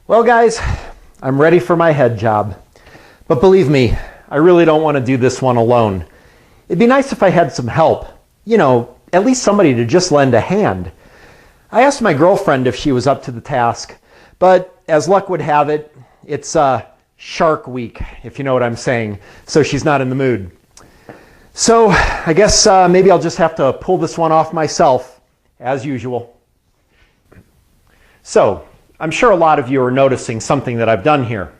Well guys, I'm ready for my head job. But believe me, I really don't want to do this one alone. It'd be nice if I had some help. You know, at least somebody to just lend a hand. I asked my girlfriend if she was up to the task, but as luck would have it, it's Shark Week, if you know what I'm saying, so she's not in the mood. So I guess maybe I'll just have to pull this one off myself, as usual. So, I'm sure a lot of you are noticing something that I've done here.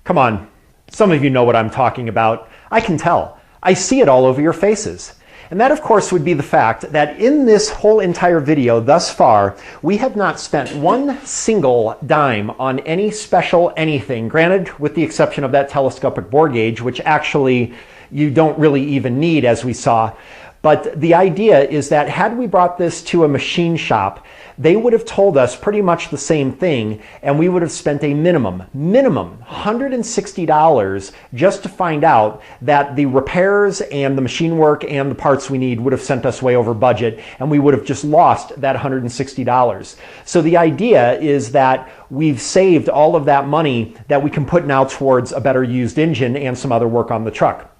Come on, some of you know what I'm talking about. I can tell. I see it all over your faces. And that, of course, would be the fact that in this whole entire video thus far, we have not spent one single dime on any special anything, granted with the exception of that telescopic bore gauge, which actually you don't really even need, as we saw. But the idea is that had we brought this to a machine shop, they would have told us pretty much the same thing, and we would have spent a minimum $160 just to find out that the repairs and the machine work and the parts we need would have sent us way over budget, and we would have just lost that $160. So the idea is that we've saved all of that money that we can put now towards a better used engine and some other work on the truck.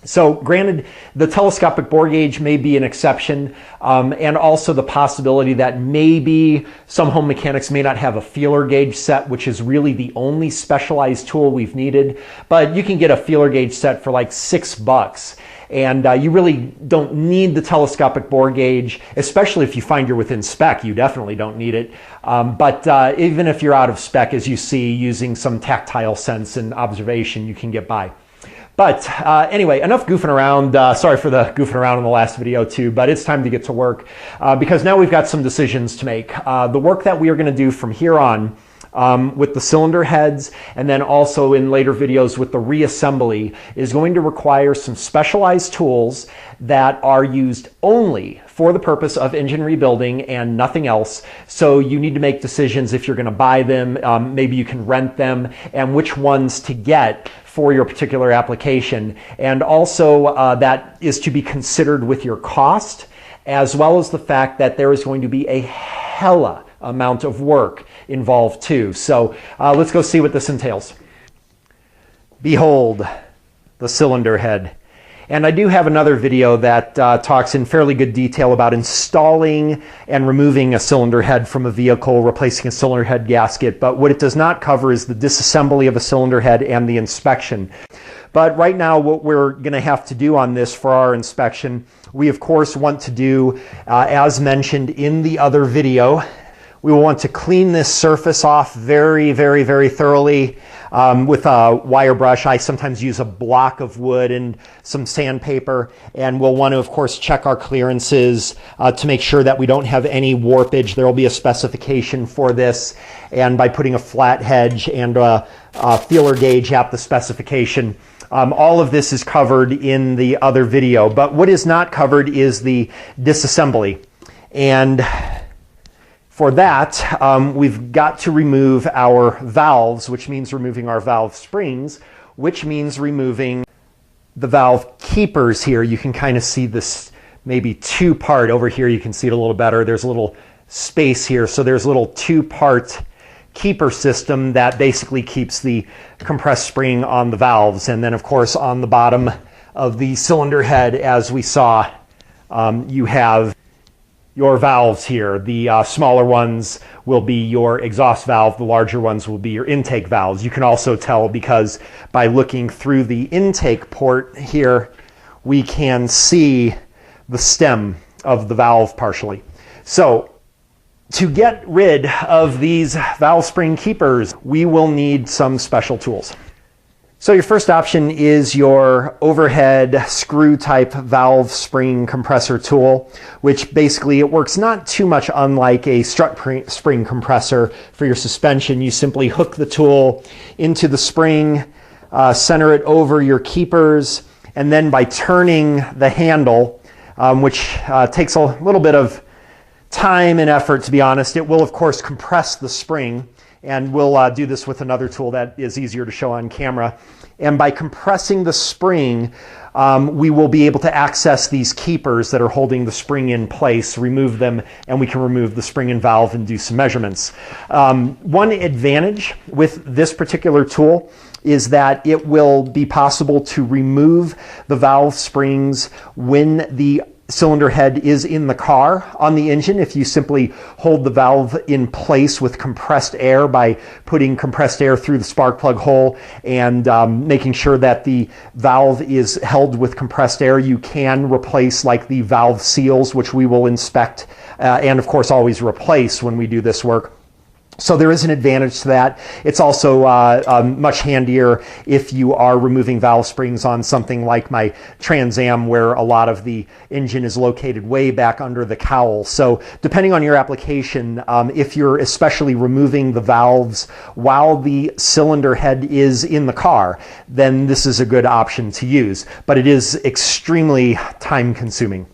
So granted, the telescopic bore gauge may be an exception, and also the possibility that maybe some home mechanics may not have a feeler gauge set, which is really the only specialized tool we've needed. But you can get a feeler gauge set for like $6. And you really don't need the telescopic bore gauge, especially if you find you're within spec. You definitely don't need it. But even if you're out of spec, as you see, using some tactile sense and observation, you can get by. But anyway, enough goofing around. Sorry for the goofing around in the last video too, but it's time to get to work because now we've got some decisions to make. The work that we are going to do from here on with the cylinder heads, and then also in later videos with the reassembly, is going to require some specialized tools that are used only for the purpose of engine rebuilding and nothing else. So you need to make decisions if you're going to buy them, maybe you can rent them, and which ones to get for your particular application. And also that is to be considered with your cost, as well as the fact that there is going to be a hella amount of work involved too. So let's go see what this entails. Behold the cylinder head. And I do have another video that talks in fairly good detail about installing and removing a cylinder head from a vehicle, replacing a cylinder head gasket. But what it does not cover is the disassembly of a cylinder head and the inspection. But right now, what we're going to have to do on this for our inspection, we of course want to do, as mentioned in the other video, we will want to clean this surface off very, very, very thoroughly with a wire brush. I sometimes use a block of wood and some sandpaper, and we'll want to, of course, check our clearances to make sure that we don't have any warpage. There will be a specification for this, and by putting a flat hedge and a feeler gauge at the specification, all of this is covered in the other video. But what is not covered is the disassembly. And for that, we've got to remove our valves, which means removing our valve springs, which means removing the valve keepers here. You can kind of see this maybe two-part. Over here you can see it a little better. There's a little space here. So there's a little two-part keeper system that basically keeps the compressed spring on the valves. And then, of course, on the bottom of the cylinder head, as we saw, you have your valves here. The smaller ones will be your exhaust valve. The larger ones will be your intake valves. You can also tell because by looking through the intake port here, we can see the stem of the valve partially. So to get rid of these valve spring keepers, we will need some special tools. So your first option is your overhead screw type valve spring compressor tool, which basically it works not too much unlike a strut spring compressor for your suspension. You simply hook the tool into the spring, center it over your keepers, and then by turning the handle, which takes a little bit of time and effort, to be honest, it will of course compress the spring. And we'll do this with another tool that is easier to show on camera. And by compressing the spring, we will be able to access these keepers that are holding the spring in place, remove them, and we can remove the spring and valve and do some measurements. One advantage with this particular tool is that it will be possible to remove the valve springs when the cylinder head is in the car on the engine. If you simply hold the valve in place with compressed air by putting compressed air through the spark plug hole and making sure that the valve is held with compressed air, you can replace like the valve seals, which we will inspect and of course always replace when we do this work. So there is an advantage to that. It's also much handier if you are removing valve springs on something like my Trans Am, where a lot of the engine is located way back under the cowl. So depending on your application, if you're especially removing the valves while the cylinder head is in the car, then this is a good option to use. But it is extremely time consuming.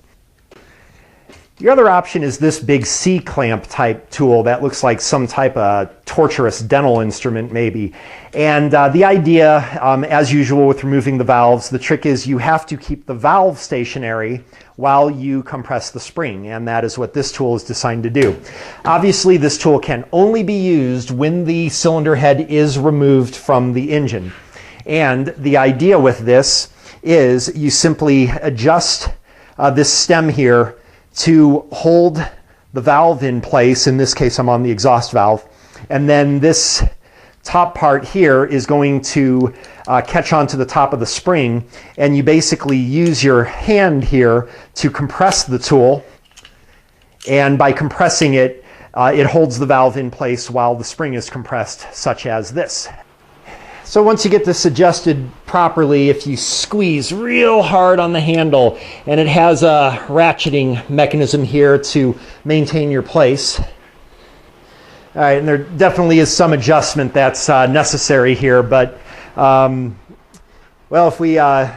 The other option is this big C-clamp type tool that looks like some type of torturous dental instrument maybe. And the idea, as usual with removing the valves, the trick is you have to keep the valve stationary while you compress the spring, and that is what this tool is designed to do. Obviously, this tool can only be used when the cylinder head is removed from the engine. And the idea with this is you simply adjust this stem here to hold the valve in place. In this case, I'm on the exhaust valve. And then this top part here is going to catch onto the top of the spring. And you basically use your hand here to compress the tool. And by compressing it, it holds the valve in place while the spring is compressed, such as this. So once you get this adjusted properly, if you squeeze real hard on the handle, and it has a ratcheting mechanism here to maintain your place. All right, and there definitely is some adjustment that's necessary here, but well, if we, I'm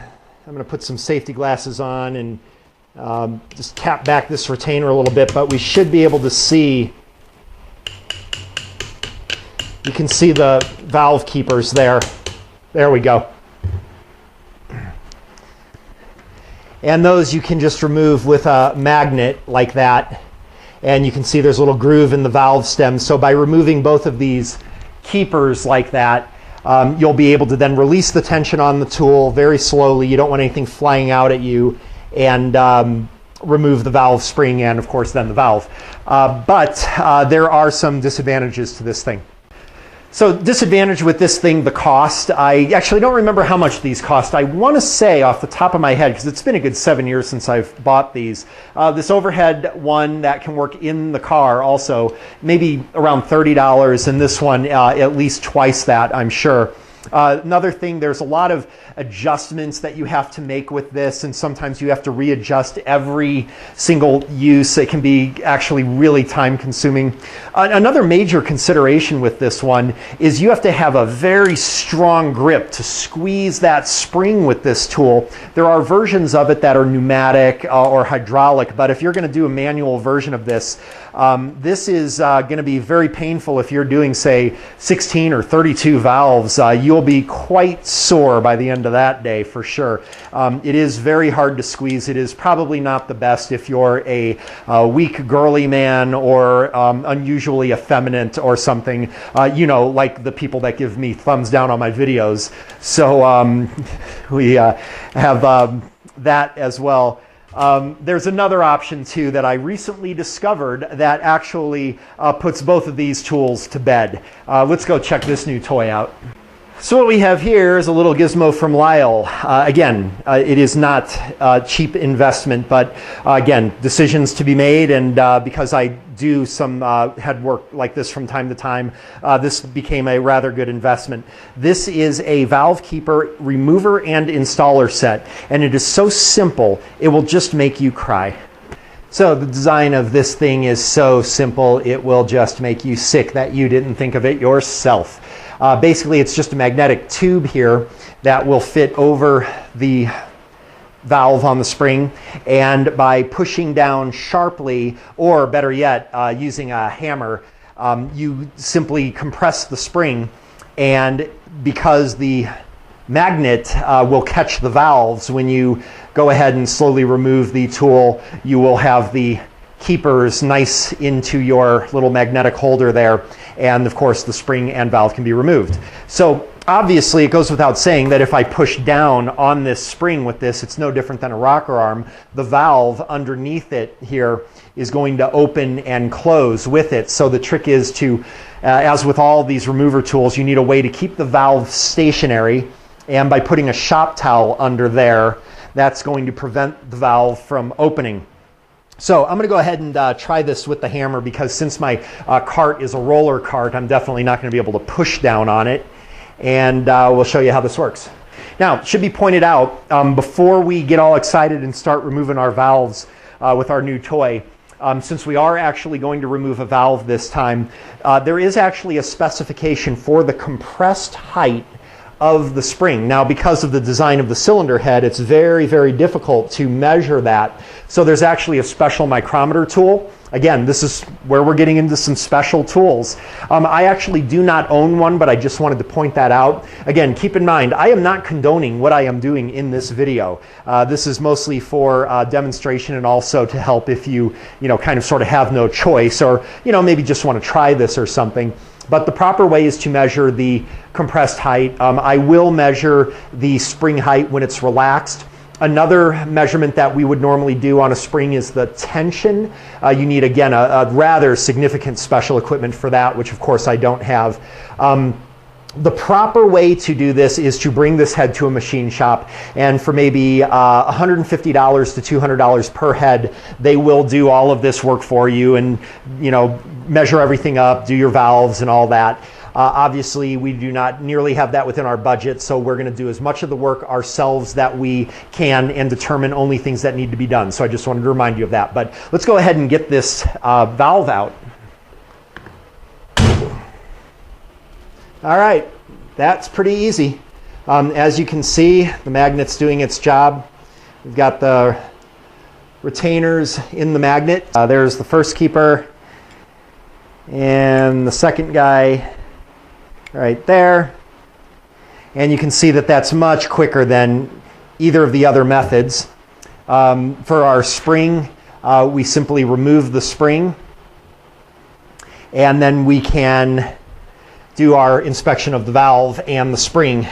going to put some safety glasses on and just cap back this retainer a little bit, but we should be able to see. You can see the valve keepers there. There we go. And those you can just remove with a magnet like that. And you can see there's a little groove in the valve stem. So by removing both of these keepers like that, you'll be able to then release the tension on the tool very slowly. You don't want anything flying out at you. And remove the valve spring and, of course, then the valve. But there are some disadvantages to this thing. So disadvantage with this thing, the cost. I actually don't remember how much these cost. I want to say off the top of my head, because it's been a good 7 years since I've bought these, this overhead one that can work in the car also, maybe around $30, and this one at least twice that, I'm sure. Another thing, there's a lot of adjustments that you have to make with this, and sometimes you have to readjust every single use. It can be actually really time consuming. Another major consideration with this one is you have to have a very strong grip to squeeze that spring with this tool. There are versions of it that are pneumatic or hydraulic, but if you're going to do a manual version of this, this is going to be very painful. If you're doing, say, 16 or 32 valves, you'll be quite sore by the end of that day for sure. It is very hard to squeeze. It is probably not the best if you're a weak girly man or unusually effeminate or something, you know, like the people that give me thumbs down on my videos. So we have that as well. There's another option too that I recently discovered that actually puts both of these tools to bed. Let's go check this new toy out. So what we have here is a little gizmo from Lyle. Again, it is not a cheap investment, but again, decisions to be made, and because I do some head work like this from time to time, this became a rather good investment. This is a valve keeper remover and installer set, and it is so simple, it will just make you cry. So the design of this thing is so simple, it will just make you sick that you didn't think of it yourself. Basically, it's just a magnetic tube here that will fit over the valve on the spring, and by pushing down sharply, or better yet, using a hammer, you simply compress the spring, and because the magnet will catch the valves, when you go ahead and slowly remove the tool, you will have the keepers nice into your little magnetic holder there, and of course the spring and valve can be removed. So obviously it goes without saying that if I push down on this spring with this, it's no different than a rocker arm. The valve underneath it here is going to open and close with it. So the trick is to, as with all these remover tools, you need a way to keep the valve stationary, and by putting a shop towel under there, that's going to prevent the valve from opening. So I'm going to go ahead and try this with the hammer, because since my cart is a roller cart, I'm definitely not going to be able to push down on it. And we'll show you how this works. Now, it should be pointed out, before we get all excited and start removing our valves with our new toy, since we are actually going to remove a valve this time, there is actually a specification for the compressed height of the spring. Now, because of the design of the cylinder head, it's very, very difficult to measure that. So there's actually a special micrometer tool. Again, this is where we're getting into some special tools. I actually do not own one, but I just wanted to point that out. Again, keep in mind, I am not condoning what I am doing in this video. This is mostly for demonstration, and also to help if you kind of sort of have no choice, or maybe just want to try this or something. But the proper way is to measure the compressed height. I will measure the spring height when it's relaxed. Another measurement that we would normally do on a spring is the tension. You need, again, a rather significant special equipment for that, which of course I don't have. The proper way to do this is to bring this head to a machine shop, and for maybe $150 to $200 per head, they will do all of this work for you, and measure everything up, do your valves and all that. Obviously, we do not nearly have that within our budget, so we're going to do as much of the work ourselves that we can and determine only things that need to be done. So I just wanted to remind you of that. But let's go ahead and get this valve out. All right, that's pretty easy. As you can see, the magnet's doing its job. We've got the retainers in the magnet. There's the first keeper, and the second guy right there. And you can see that that's much quicker than either of the other methods. For our spring, we simply remove the spring, and then we can do our inspection of the valve and the spring.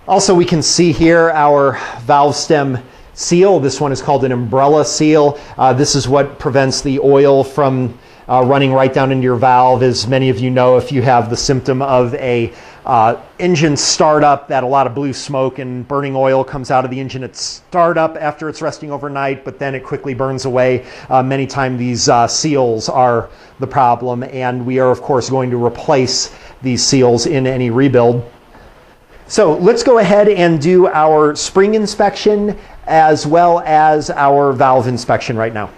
Also, we can see here our valve stem seal. This one is called an umbrella seal. This is what prevents the oil from running right down into your valve. As many of you know, if you have the symptom of a engine startup, that a lot of blue smoke and burning oil comes out of the engine at startup after it's resting overnight, but then it quickly burns away. Many times these seals are the problem, and we are of course going to replace these seals in any rebuild. So let's go ahead and do our spring inspection as well as our valve inspection right now.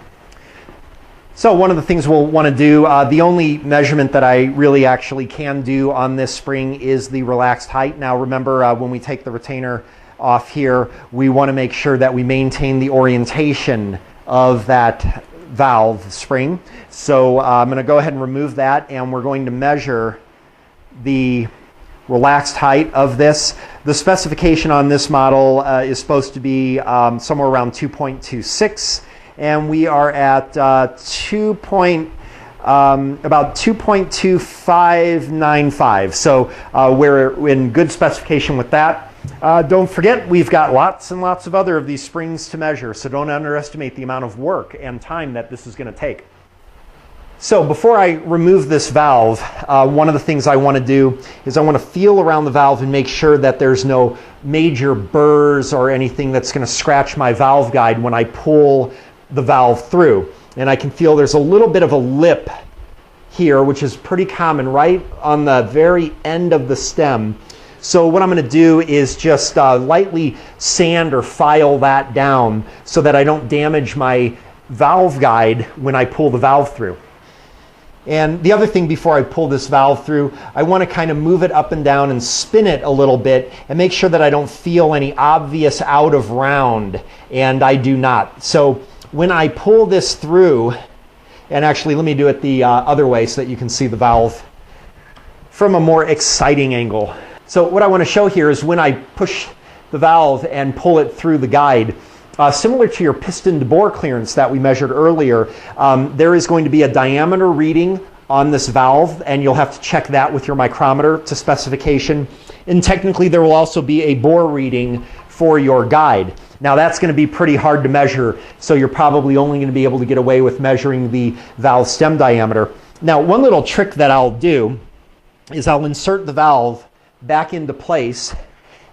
So one of the things we'll want to do, the only measurement that I really actually can do on this spring is the relaxed height. Now remember, when we take the retainer off here, we want to make sure that we maintain the orientation of that valve spring. So I'm going to go ahead and remove that, and we're going to measure the relaxed height of this. The specification on this model is supposed to be somewhere around 2.26. And we are at about 2.2595. So we're in good specification with that. Don't forget, we've got lots and lots of other of these springs to measure, so don't underestimate the amount of work and time that this is going to take. So before I remove this valve, one of the things I want to do is I want to feel around the valve and make sure that there's no major burrs or anything that's going to scratch my valve guide when I pull the valve through. And I can feel there's a little bit of a lip here, which is pretty common right on the very end of the stem. So what I'm going to do is just lightly sand or file that down so that I don't damage my valve guide when I pull the valve through. And the other thing, before I pull this valve through, I want to kind of move it up and down and spin it a little bit and make sure that I don't feel any obvious out of round, and I do not. So when I pull this through, And actually, let me do it the other way so that you can see the valve from a more exciting angle. So what I want to show here is when I push the valve and pull it through the guide, similar to your piston to bore clearance that we measured earlier, there is going to be a diameter reading on this valve, and you'll have to check that with your micrometer to specification. And technically, there will also be a bore reading for your guide. Now that's going to be pretty hard to measure, so you're probably only going to be able to get away with measuring the valve stem diameter. Now, one little trick that I'll do is I'll insert the valve back into place,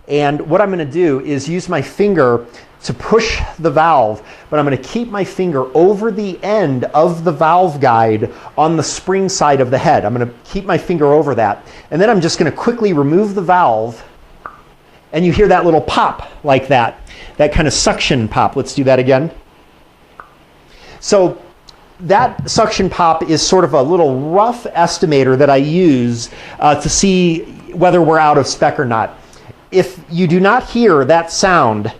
and what I'm going to do is use my finger to push the valve, but I'm going to keep my finger over the end of the valve guide on the spring side of the head. I'm going to keep my finger over that, and then I'm just going to quickly remove the valve, and you hear that little pop like that kind of suction pop. Let's do that again. So that suction pop is sort of a little rough estimator that I use to see whether we're out of spec or not. If you do not hear that sound,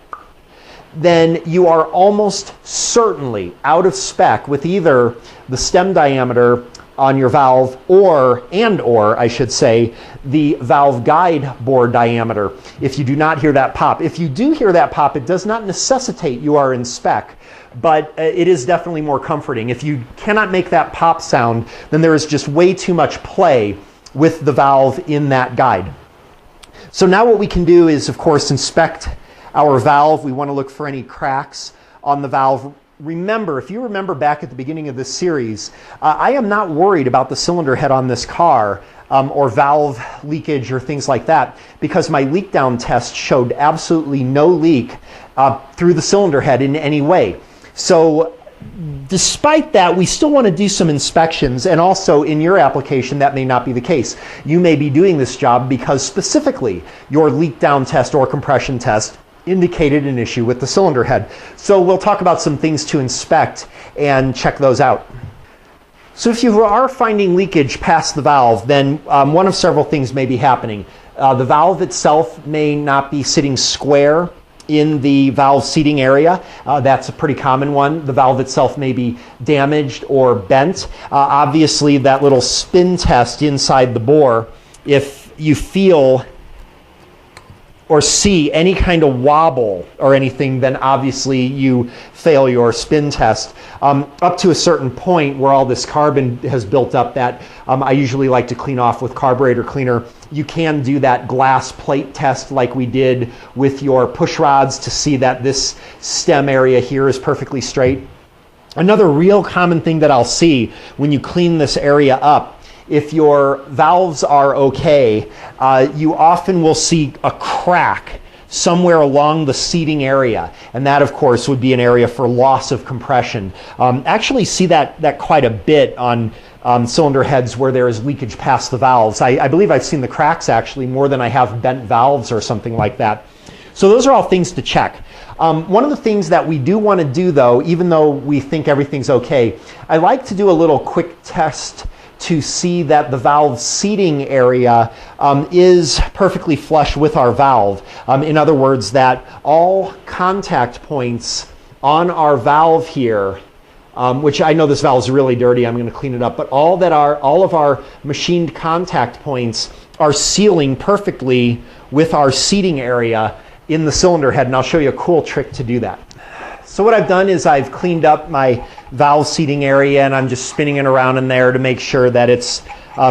then you are almost certainly out of spec with either the stem diameter on your valve or I should say, the valve guide bore diameter. If you do not hear that pop. If you do hear that pop, it does not necessitate you are in spec, but it is definitely more comforting. If you cannot make that pop sound, then there is just way too much play with the valve in that guide. So now what we can do is, of course, inspect our valve. We want to look for any cracks on the valve. Remember, if you remember back at the beginning of this series, I am not worried about the cylinder head on this car or valve leakage or things like that, because my leak down test showed absolutely no leak through the cylinder head in any way. So despite that, we still want to do some inspections, and also in your application that may not be the case. You may be doing this job because specifically your leak down test or compression test indicated an issue with the cylinder head. So we'll talk about some things to inspect and check those out. So if you are finding leakage past the valve, then one of several things may be happening. The valve itself may not be sitting square in the valve seating area. That's a pretty common one. The valve itself may be damaged or bent. Obviously, that little spin test inside the bore, if you feel or see any kind of wobble or anything, then obviously you fail your spin test. Up to a certain point where all this carbon has built up that I usually like to clean off with carburetor cleaner, you can do that glass plate test like we did with your push rods to see that this stem area here is perfectly straight. Another real common thing that I'll see when you clean this area up, if your valves are okay, you often will see a crack somewhere along the seating area, and that of course would be an area for loss of compression. Actually see that quite a bit on cylinder heads where there is leakage past the valves. I believe I've seen the cracks actually more than I have bent valves or something like that. So those are all things to check. One of the things that we do want to do though, even though we think everything's okay, I like to do a little quick test to see that the valve seating area is perfectly flush with our valve. In other words, that all contact points on our valve here, which I know this valve is really dirty, I'm going to clean it up, but all of our machined contact points are sealing perfectly with our seating area in the cylinder head, and I'll show you a cool trick to do that. So what I've done is I've cleaned up my valve seating area, and I'm just spinning it around in there to make sure that it's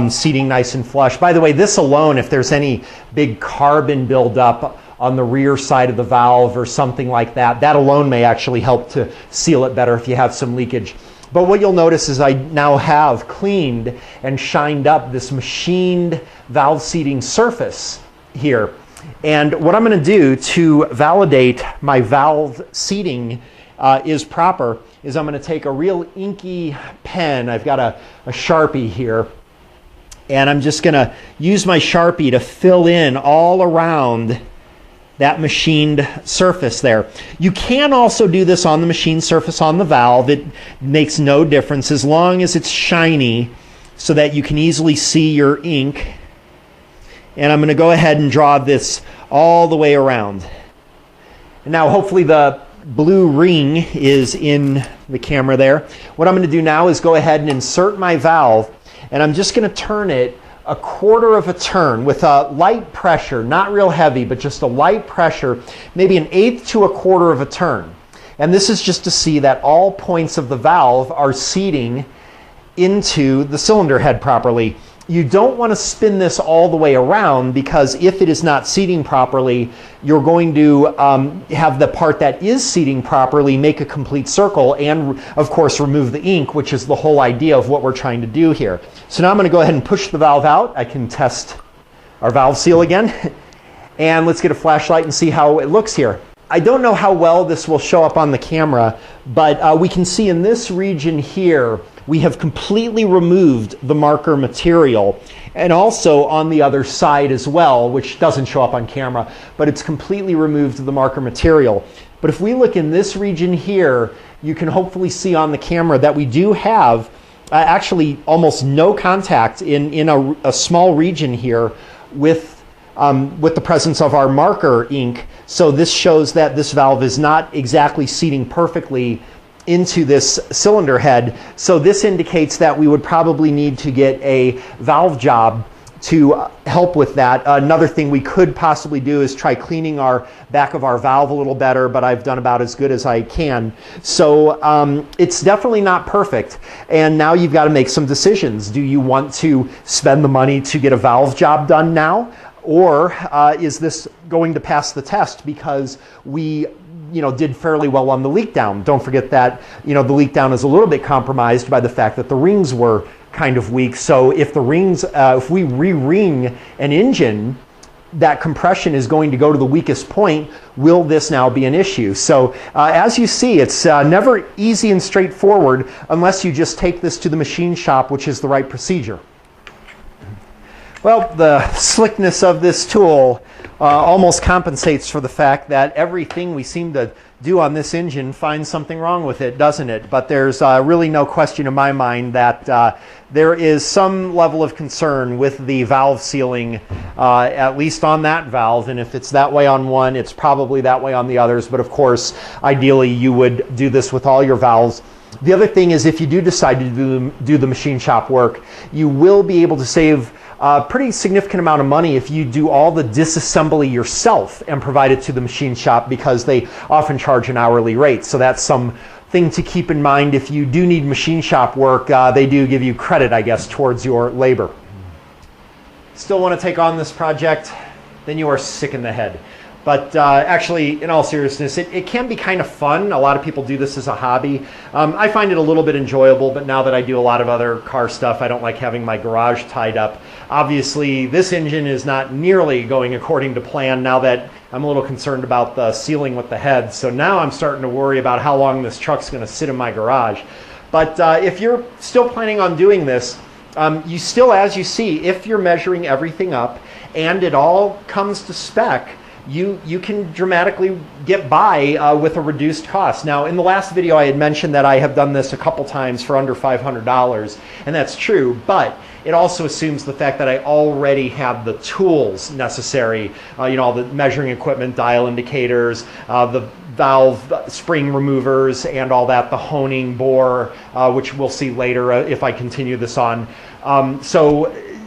seating nice and flush. By the way, this alone, if there's any big carbon buildup on the rear side of the valve or something like that, that alone may actually help to seal it better if you have some leakage. But what you'll notice is I now have cleaned and shined up this machined valve seating surface here. And what I'm going to do to validate my valve seating is proper is I'm going to take a real inky pen. I've got a Sharpie here, and I'm just going to use my Sharpie to fill in all around that machined surface there. You can also do this on the machined surface on the valve. It makes no difference as long as it's shiny so that you can easily see your ink. And I'm going to go ahead and draw this all the way around. And now hopefully the blue ring is in the camera there. What I'm going to do now is go ahead and insert my valve, and I'm just going to turn it a quarter of a turn with a light pressure, not real heavy, but just a light pressure, maybe an eighth to a quarter of a turn. And this is just to see that all points of the valve are seating into the cylinder head properly. You don't want to spin this all the way around, because if it is not seating properly, you're going to have the part that is seating properly make a complete circle and, of course, remove the ink, which is the whole idea of what we're trying to do here. So now I'm going to go ahead and push the valve out. I can test our valve seal again. And let's get a flashlight and see how it looks here. I don't know how well this will show up on the camera, but we can see in this region here, we have completely removed the marker material, and also on the other side as well, which doesn't show up on camera, but it's completely removed the marker material. But if we look in this region here, you can hopefully see on the camera that we do have actually almost no contact in a small region here with the presence of our marker ink. So this shows that this valve is not exactly seating perfectly into this cylinder head. So this indicates that we would probably need to get a valve job to help with that. Another thing we could possibly do is try cleaning our back of our valve a little better, but I've done about as good as I can. So it's definitely not perfect. And now you've got to make some decisions. Do you want to spend the money to get a valve job done now? Or is this going to pass the test because we did fairly well on the leak down? Don't forget that, the leak down is a little bit compromised by the fact that the rings were kind of weak. So if the rings, if we re-ring an engine, that compression is going to go to the weakest point. Will this now be an issue? So as you see, it's never easy and straightforward unless you just take this to the machine shop, which is the right procedure. Well, the slickness of this tool almost compensates for the fact that everything we seem to do on this engine finds something wrong with it, doesn't it? But there's really no question in my mind that there is some level of concern with the valve sealing, at least on that valve. And if it's that way on one, it's probably that way on the others. But of course, ideally, you would do this with all your valves. The other thing is, if you do decide to do the machine shop work, you will be able to save a pretty significant amount of money if you do all the disassembly yourself and provide it to the machine shop, because they often charge an hourly rate. So that's something to keep in mind. If you do need machine shop work, they do give you credit, I guess, towards your labor. Still want to take on this project? Then you are sick in the head. But actually, in all seriousness, it can be kind of fun. A lot of people do this as a hobby. I find it a little bit enjoyable, but now that I do a lot of other car stuff, I don't like having my garage tied up. Obviously, this engine is not nearly going according to plan now that I'm a little concerned about the sealing with the head. So now I'm starting to worry about how long this truck's going to sit in my garage. But if you're still planning on doing this, you still, as you see, if you're measuring everything up and it all comes to spec, you can dramatically get by with a reduced cost. Now, in the last video, I had mentioned that I have done this a couple times for under $500, and that's true, but it also assumes the fact that I already have the tools necessary, all the measuring equipment, dial indicators, the valve spring removers, and all that, the honing bore, which we'll see later if I continue this on.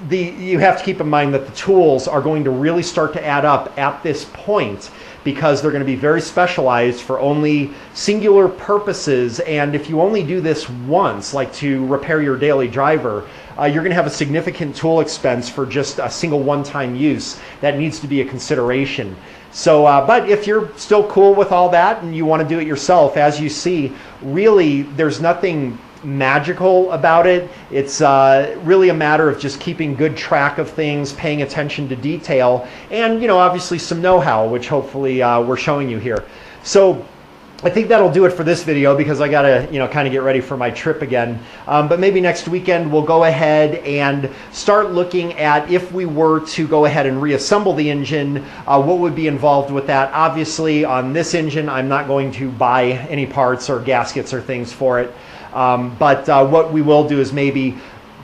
You have to keep in mind that the tools are going to really start to add up at this point, because they're going to be very specialized for only singular purposes. And if you only do this once, like to repair your daily driver, you're going to have a significant tool expense for just a single one-time use. That needs to be a consideration. So, but if you're still cool with all that and you want to do it yourself, as you see, really there's nothing magical about it. It's really a matter of just keeping good track of things, paying attention to detail, and obviously some know-how, which hopefully we're showing you here. So I think that'll do it for this video, because I gotta kind of get ready for my trip again. But maybe next weekend we'll go ahead and start looking at, if we were to go ahead and reassemble the engine, what would be involved with that. Obviously on this engine I'm not going to buy any parts or gaskets or things for it. But what we will do is maybe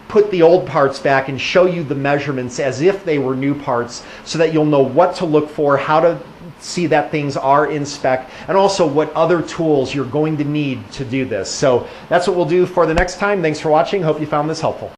put the old parts back and show you the measurements as if they were new parts, so that you'll know what to look for, how to see that things are in spec, and also what other tools you're going to need to do this. So that's what we'll do for the next time. Thanks for watching. Hope you found this helpful.